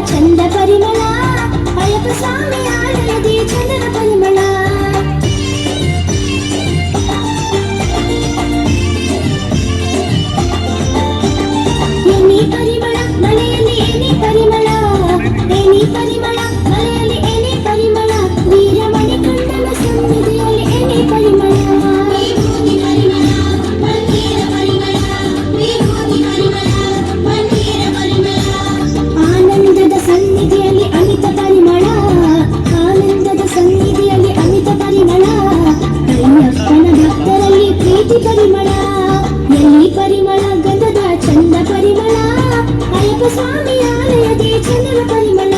ಚಂದ ಪರಿಮಳ ಅಯ್ಯಪ್ಪ ಸ್ವಾಮಿ ಆಲಯದಿ ಚಂದನ ಪರಿಮಳ ಎನಿ ಪರಿಮಳ ಮನೆಯಲ್ಲಿ ಎನಿ ಪರಿಮಳ ಎನಿ ಪರಿಮಳ ಮನೆಯಲ್ಲಿ ಎನಿ ಪರಿಮಳ ವೀರಮಣಿ ಕಂಡನ ಸನ್ನಿಧಿಯಲ್ಲಿ ಎನಿ ಪರಿಮಳ ಆನಂದದ ಸನ್ನಿಧಿಯಲ್ಲಿ ಅಮಿತ ಪರಿಮಳ ಆನಂದದ ಸನ್ನಿಧಿಯಲ್ಲಿ ಅಮಿತ ಪರಿಮಳ ಅಯ್ಯಪ್ಪನ ಭಕ್ತರಲ್ಲಿ ಪ್ರೀತಿ ಪರಿಮಳ ಎಲ್ಲಿ ಪರಿಮಳ ಗಂಧದ ಚಂದ ಪರಿಮಳ ಅಯ್ಯಪ್ಪ ಸ್ವಾಮಿ ಆಲಯದಿ ಚಂದನ ಪರಿಮಳ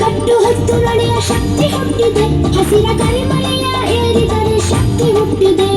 ಕಟ್ಟು ಹೊತ್ತು ನಡೆಯ ಶಕ್ತಿ ಹುಟ್ಟಿದೆ ಹಸಿರ ಕರಿಮಳೆಯ ಏರಿದರೆ ಶಕ್ತಿ ಹುಟ್ಟಿದೆ